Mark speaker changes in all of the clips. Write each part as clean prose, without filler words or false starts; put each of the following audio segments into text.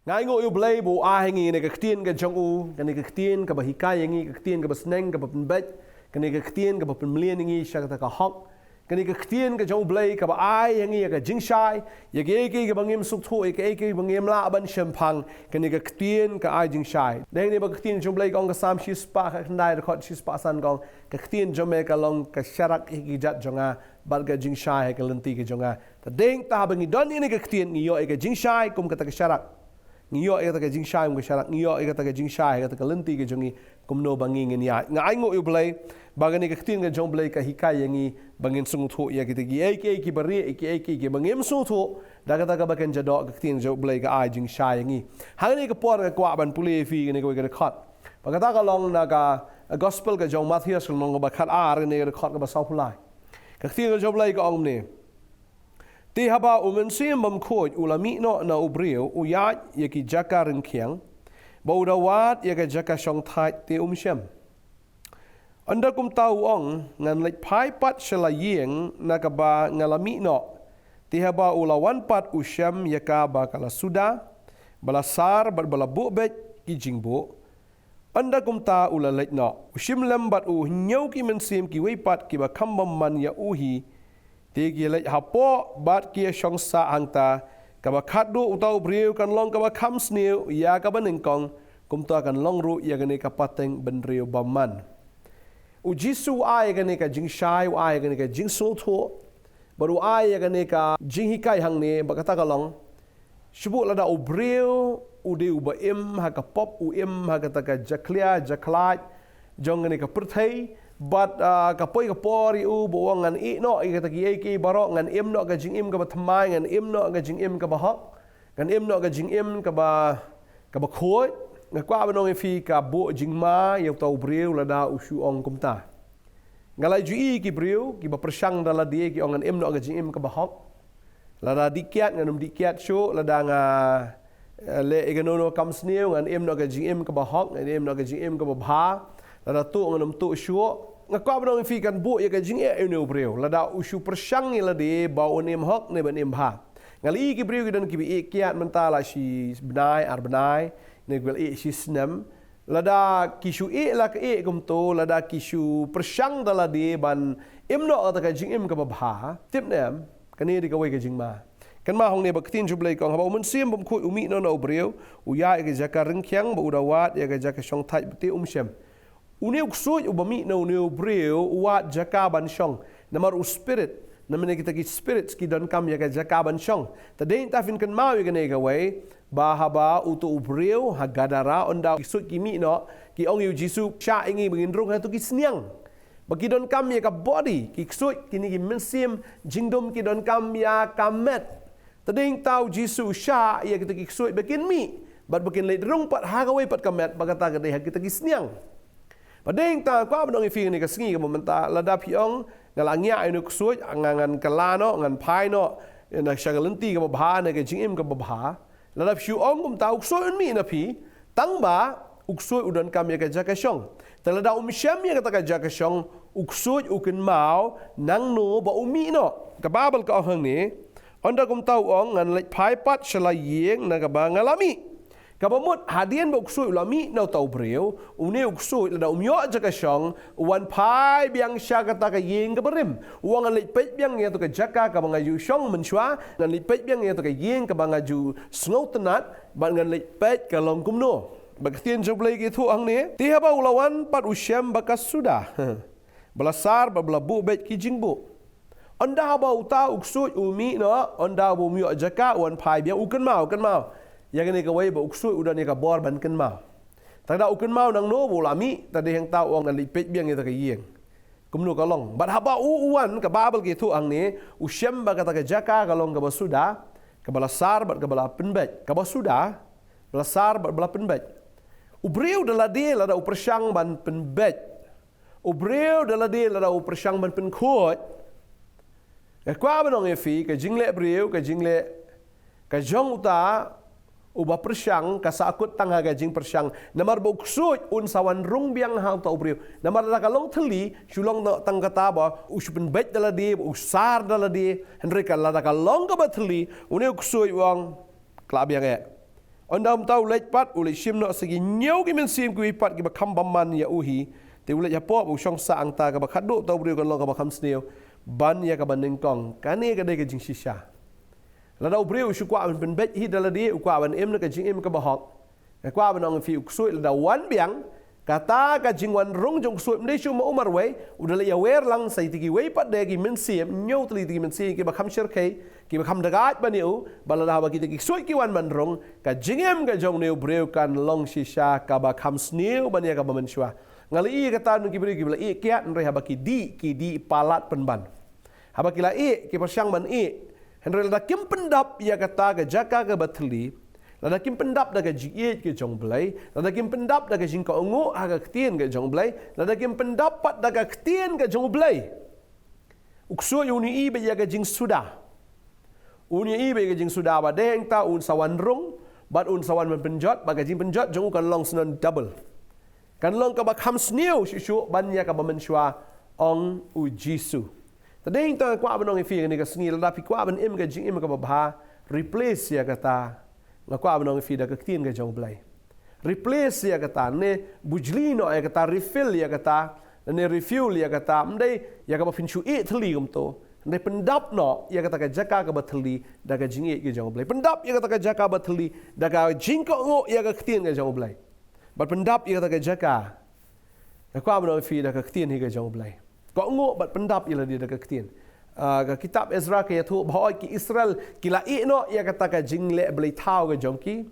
Speaker 1: ngai ngo yu blai bu a hengi ne ka ktien ka jong u ka ne ka ktien ka ba hikai hengi ka ktien ka ba sneng ka ba penbet ka ne ka ktien ka ba penmlien hengi sha ka ka hok ka ne ka ktien ka jong blai ka ba ai hengi ka jingshai ya ge ge ka bangim suk thu ke ke bangim la ban shempang ka ne ka ktien ka ai jingshai deng ne ba ktien jong blai gong ka sam shi spa ka ndai ka khot shi spa san gong ka ktien jong me ka long ka sharak hi jat jonga bal ka jingshai ka lenti ka jonga ta deng ta bangi don ni ka ktien ni yo ka jingshai kum ka ta ka sharak ngiyo ega ta jing shai ngwe sharak ngiyo ega ta jing shai ega ta lenti ke jongi kumno banging ni ya ngai ngo yu blai bagani ka ktin ga jong blai ka hikai yangi bangin sung thu ya ki gi ki bari ki bangim sung thu daga daga bakan jado ka ktin jong blai ka ai jing shai yangi hangni ka por ka kwa ban puli fi ni ko ga khat bagata ka long na ka gospel ka jong Mathaios long ba khat ar ni ga khat ka ba sau pulai ka ktin ga jong blai ka ong ni ti haba mynsiem bam khoi ulami no na ubrio uyat yaki jaka ringkhiang bawdawat yaka jaka shong thai ti shem anda kum tau ong ngan lek phai pat shala yeng nakaba ngalami no ti haba ulawan pat usham yaka ba kala suda balasar bala bu bet ki jingbo anda kum ta ulalek no ushim lambat u nyau ki mynsiem ki weipat ki ba kham man ya uhi tegi lek hapo bat kia shong sa hangta kaba khadu utau briu kan long kaba kham sniu ya kaba ningkong kumta kan long ru ya gane ka pateng benriu bymman u jisu ai gane ka jing shai ai gane ka jing so tho baru ai gane ka jing hikai hang ne bakata ka long shubu lada u briu u de u ba im ha ka pop u im ha ka ta ka jaklia jaklat jong gane ka perthai but kapoi kapori u buang ngan i no i kata ki baro ngan im no ka jing im ka bathmai ngan im no ka jing im ka bahok ngan im no ka jing im ka ba khoi nga kwa banong fi ka bo jing ma yau tau briu la da usu ong kumta ngalai ju i ki briu ki ba persang dala die ki ngan im no ka jing im ka bahok la da dikiat ngan dikiat shu la da nga le iganono kam sniu ngan im no ka jing im ka bahok ngan im no ka jing im ka ba lada tu nganum tu shuo ngakwa bnong fi kan bu ya ka jing e ne breu lada usu persang ni lade bau nem hok ne ban em ha ngali ki breu dan ki bi kiat mentala shi benai ar benai ne gwel e shi snam lada kishu e la ka e kum to lada kishu persang dala de ban em no ta ka jing em ka ba tip nem kani di ka wei ka jing ma kan ma hong ne ba ktin jublai kong ha mynsiem bum khu umi no breu u ya e ka jaka ringkhyang ba udawat ya ka jaka shong thai te shem Uneu ksui ubami na uneu breu uat jakaban shong namar u spirit namene kita ki spirit ki don kam ya ka jakaban shong tadeng ta fin kan mau ya ne ka wei bahaba utu breu hagadara onda kisut kimi no ki ong yu jisu sha ingi bengin rung ha tu ki sniang bagi don kam ya ka body ki ksut kini ki mynsiem jingdom ki don kam ya kamet tadeng tau jisu sha ya kita ki ksut bekin mi bat bekin le rung pat ha ka wei pat kamet bagata ka de ha kita ki sniang Padeng ta kwa bnong fi ni ka sngi ka momenta lada piong ngalangya inu ksui ngan kalano ngan pai no na shagalenti ka ba na ka jingim ka ba lada piu ong kum ta uksoi mi na pi tangba uksoi udan kam ya ka jaka shong talada shem ya ka jaka shong uksoi ukin mau nang no ba umi no ka babal ka hang ni onda kum tau ong ngan lek pai pat shalayeng na ka ba ngalami kabamut hadian ba uksoi ulami na tau breu une uksoi la umyo jaka shong wan pai biang sha kata ka yeng ka berim uang lik pet biang ya to ka jaka ka banga ju shong menshwa ngan lik pet biang ya to ka yeng ka banga ju snoutenat ban ngan lik pet ka long kumno bagtien joblai ki thu ang ne ti haba ulawan pat ushem bakas sudah belasar bablabu bet ki jingbu onda ba uta uksoi umi no onda bu myo jaka wan pai biang ukan mau yang ni ka wei ba uksui udan ni ka bor ban kan mau tada ukan mau nang no bolami tadi hang tau ong ali pet biang eta ka yeng kumnu ka long bat haba uwan ka babel ki thu ang ni ushem ba kata ka jaka ka long ka basuda ka balasar bat ka bala penbet ka basuda balasar bat bala penbet ubreu dala de la da upersang ban penbet ubreu dala de la da upersang ban penkhot ka kwa banong efi ka jingle breu ka jingle ka jong uta uba persang kasakut tangga gajing persang namar boksut un sawan rung biang hang tau briu namar da kalong theli Shillong tang kata ba uspen bet dala di usar dala di henry kala da kalong ka batheli une uksui wang klab yang Ondam tau lait pat ulit shim no segi nyau ki mynsiem ki pat ki kham bymman ya uhi te ulit ya pop usong sa ang ta ka khadu tau brio kan long ka kham sneu ban ya ka ban ningkong kane ka de ka jing shisha la dau brio shu kwa ban bet hi dala di kwa ban em na ka jing em ka bahok ka kwa ban ong fi uksui la wan biang kata ka jingwan rong jong suit mde shu ma umar we udala ya wer lang sai tiki we pat de ki mynsiem nyau tli tiki mynsiem ki ba kham shir kai ki ba kham dagat ba niu bala ba ki tiki suit ki wan man rong ka jingem ka jong neu breu kan long shisha ka ba kham sneu ban ya ka ba man shwa ngali i kata nu ki bri ki bla i kiat nre ha ba ki di palat penban ha ba ki la i ki pasyang man i henre la kim pendap ya kata ka jaka ka bathli Lada kim pendap daga jiet ke jong blai, lada kim pendap daga jing ko ngo aga ktien ke jong blai, lada kim pendap pat daga ktien ke jong blai. Ukso uni i be yaga jing suda. Uni i be jing suda ba deng ta un sawan rong, bat un sawan men penjot baga jing penjot jong kan long senon double. Kan long ka ba kham sneu shu ban ya ka ba men shwa ong u jisu. Tadeng ta kwa banong fi ni ka sngi lada pi kwa ban im ka jing im ka ba bha replace ya kata ngakwa abnong fi da ka ktien ka jong blai replace ya kata ne bujli no ya kata refill ya kata ne refuel ya kata mdai ya ka ba finchu e thli gum to ne pendap no ya kata ka jaka ka ba thli da ka jing e ka jong blai pendap ya kata ka jaka ba thli da ka jing ko ngo ya ka ktien ka jong blai ba pendap ya kata ka jaka ngakwa abnong fi da ka ktien hi ka jong blai ko ngo ba pendap ya la di da ka ktien kitab Ezra ke yatu bahwa ki Israel kila no ia kata ka jingle blai thau ke jongki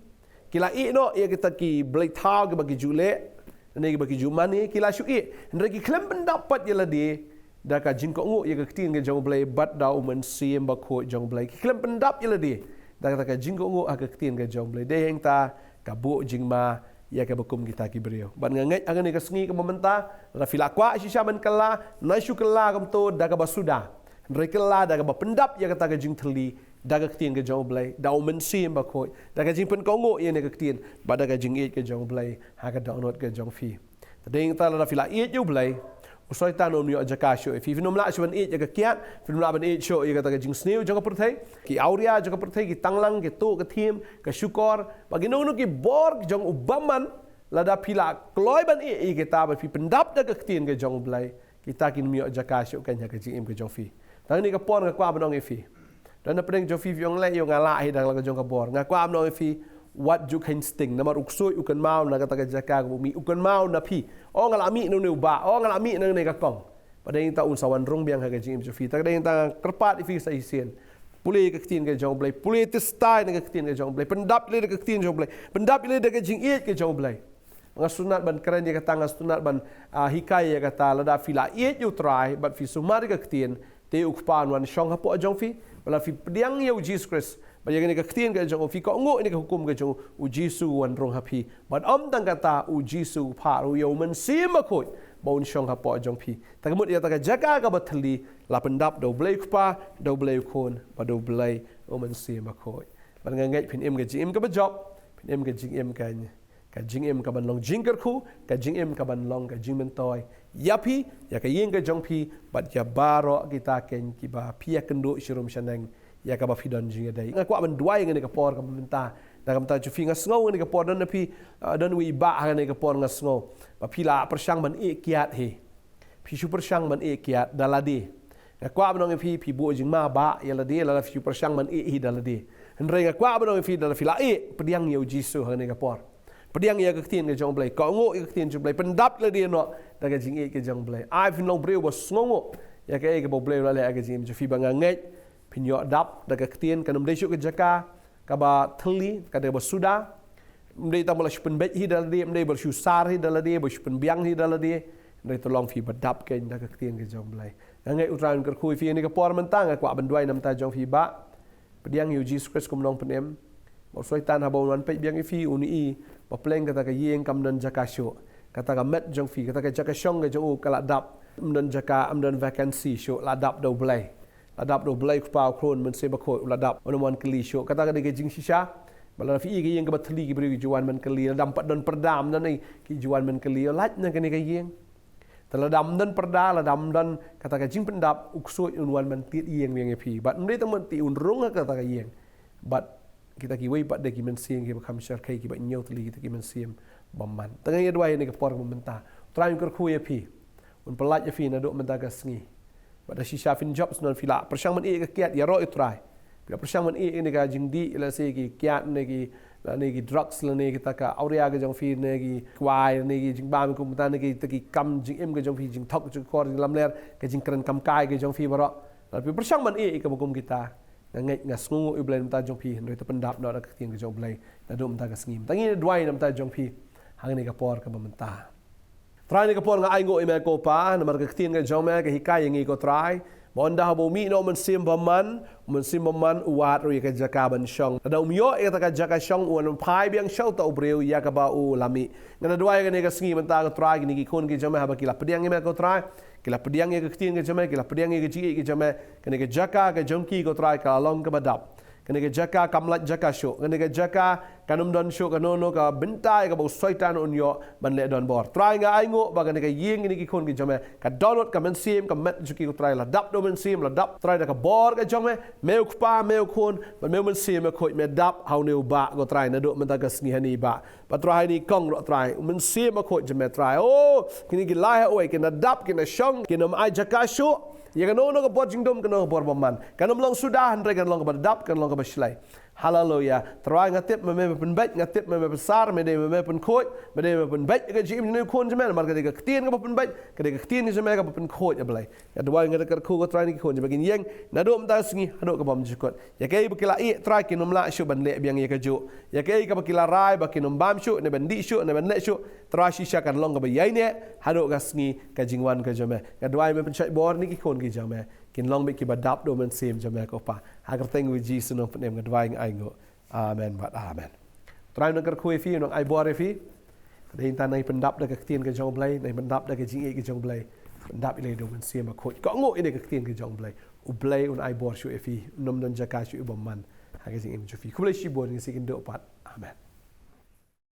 Speaker 1: kila no ia kata ki blai thau ke bagi jule ne bagi jumani kila shu ndre ki klem pendapat ia ladi da ka jing ko ngo ia ka tin ke jong blai bat da mynsiem ba ko jong blai ki klem pendap ia ladi da kata ka jing ko ngo ka tin ke jong blai de heng ta ka bu jing ma ia ka bakum kita ki brio ban ngai angan ka sngi ka momenta la fila kwa shisha man kala na shu kala kam to da ka basuda mereka lah daga pendap ya kata ke jing thli daga ktien ke jong blai da mynsiem ba khoi daga jing pen kongo ye ne ke ktien ba daga jing e ke jong blai ha ka download ke jong fi tadeng ta la fila e ju blai usoi ta no mi ajaka sho fi nom la shwan e ke kiat fi nom la ban e sho ye kata ke jing sneu jong perthai ki auria jong perthai ki tanglang ke to ke thiem ke syukor bagi no ki bor jong bymman la da pila kloi ban e ke ta ba fi pendap daga ktien ke jong blai kita kin mi ajaka sho kan ya ke jing em ke jong fi Tang ni kapon ka kwa banong ifi. Dan na pedeng jo fi yong le yong ala hi dang la jong kapor. Nga kwa banong ifi what you can sting namar uksoi ukan mau na kata ka jaka ko mi ukan mau na pi. O ngala mi no ba. O ngala mi nang ne ka kong. Padeng ta un sawan rong biang ka jing jo fi. Tang deng ta kerpat ifi sa isien. Puli ka ktien ka jong blai. Puli te style ka ktien ka jong blai. Pendap le ka ktien jong blai. Pendap le ka jing e ka jong blai. Nga sunat ban keren dia kata nga sunat ban hikaya kata lada fila e you try but fi sumari ka ktien te ukpan wan shong hapo ajong fi wala fi pediang ye Jesus Christ ba ye ka ktien ka jong fi ko ngo ni ka hukum ka jong u Jesus wan rong hapi but tang kata u Jesus pa u yo mynsiem ma khoi ba un shong hapo ajong fi ta mut ya ta ka jaka ka bathli la pendap do blai pa do blai khon ba do blai u mynsiem ma khoi ban ngai phin em ka jim ka ba job phin em ka jing em ka jing em ka ban long jing ker khu ka jing em ka ban long ka jing men toy yapi ya ka yeng ka jong pi bat ya baro kita ken ki ba pia kendo shirum shaneng ya ka ba fi don jing dai nga kwa ban duai ngene ka por ka menta da kam ta chu fi nga sngo ngene ka por don na pi don wi ba ngene ka por nga sngo ba pi la persyang ban e kiat he pi su persyang ban e kiat daladi nga kwa ban ngi pi bo jing ma ba ya la de la fi persyang ban e hi daladi henre nga kwa ban ngi fi dal fi la e pediang yo jisu ngene ka por pediang ya ka ktien ke jong blai ko ngo ka ktien jong blai pendap le dia no da ka jing e ke jong blai ai fin long breu bo sngo ya ka e ke bo blai la le ka jing ju fi banga ngai pin yo dap da ka ktien kanum de shu ke jaka ka ba thli ka de bo suda mdei ta mala shupen bet hi dal de mdei bo shu sar hi dal de bo shupen biang hi dal de mdei to long fi ba dap ke da ka ktien ke jong blai ngai utran ker khui fi ni ka por man tang kwa ban duai nam ta jong fi ba pediang yu Jesus Christ kum long penem bo soi tan ha bo wan pe biang fi uni i ba pleng kata ka yeng kam dan jaka sho kata ka met jong fi kata ka jaka shong ke jong kala dap dan jaka dan vacancy sho la dap do blai ku pau kron men se ba ko la dap on mon kli sho kata ka de jing shisha bala fi ke yeng ka bathli ki bri juan men kli dam pat dan perdam dan ni ki juan men kli lat na ka ni ka yeng teladam dan perda ladam dan kata ka jing pendap ukso unwan men tit yeng yeng fi bat mri tam ti un rong kata ka yeng bat kita ki wei pat de ki mynsiem ki kham shar kai ki ba nyau tli kita ki mynsiem bymman tengah ya dua ni ke por mentah try ker khu ya phi un pelat ya phi na do mentah ka sngi ba da shisha fin jobs non fila persang man e ka kiat ya ro try bila persang man e ni ka jingdi la se ki kiat ni ki ni ki drugs la ni kita ka auria ka jong phi ni ki kwai ni ki jing ba mi kum ta ni ki ta ki kam jing em ka jong phi jing thok jing kor lam ler ka jing kren kam kai ka jong phi ba ro tapi persang man e ka kum kita ngay ngasngu iblen mta jong phi ndoi ta pendap no ka tiang ka jong blai na do mta ka sngim tangi dwai na mta jong phi hang ni ka por ka mta try ni ka por nga ai ngo ime ko pa na mar ka tiang ka jong me ka hikai ngi ko try bonda bo mi no mynsiem bymman uat ri ka jaka ban shong da umyo e ta ka jaka shong un phai biang shau ta ubreu ya ka ba u lami ngana dwai ka ni ka sngim mta ka try ni ki khon ki jong me ha ba ki la pediang ime ko try kila pediang ye ke tiang ke jame kila pediang ye ke ji ke jame kene ke jaka ke jongki ko try ka long ke badap kene ke jaka kamlat jaka sho kene ke jaka kanum don sho kanono ka bentai ka bo soitan unyo ban le don bor try nga ai ngo ba kene ke ying ni ki khon ke jame ka download ka mynsiem ka met juki ko try la dap do mynsiem la dap try da ka bor ke jame meu pa meu khon ban meu mynsiem ko me dap how new ba ko try na do men ta ka sngi hani ba pa try ni kong ro try mynsiem ko jame try oh kini ki lai oi kina dap kina shong kina ai jaka sho ya kanono ka bor jingdom kanono bor bymman kanom long sudah andre kan long ka dap kan long ka baslai hallelujah try ngatip me pen bet ngatip me besar me de me pen khoj me de pen bet ka jim ni khon jame mar ka de ka tien ka pen bet ka de ka tien ni jame ka pen khoj ablai ya dwai ngat ka khu ka try ni khon jame kin yeng na do mta sngi hado ka bom jikot ya kai bukila i try kinom la shu ban le biang ye ka ju ya kai ka bukila rai ba kinom bam shu ne ban di shu ne ban le shu try shisha kan long ka ba yai ne hado ka sngi ka jingwan ka jame ka dwai me pen chai bor ni ki khon ki jame kin long be ki badap do mynsiem jame ko pa agar teng wi ji suno penem ka dwai ai ngo amen but amen try nak khui fi nong ai bor fi dei ta nai pendap da ka tien ka jong blai nai pendap da ka jing e ka jong blai pendap ile do mynsiem ko ko ngo ine ka tien ka jong blai u blai un ai bor shu fi nom don jaka shu bymman ha ka jing em ju fi ku blai shi bor ni sikin do pat amen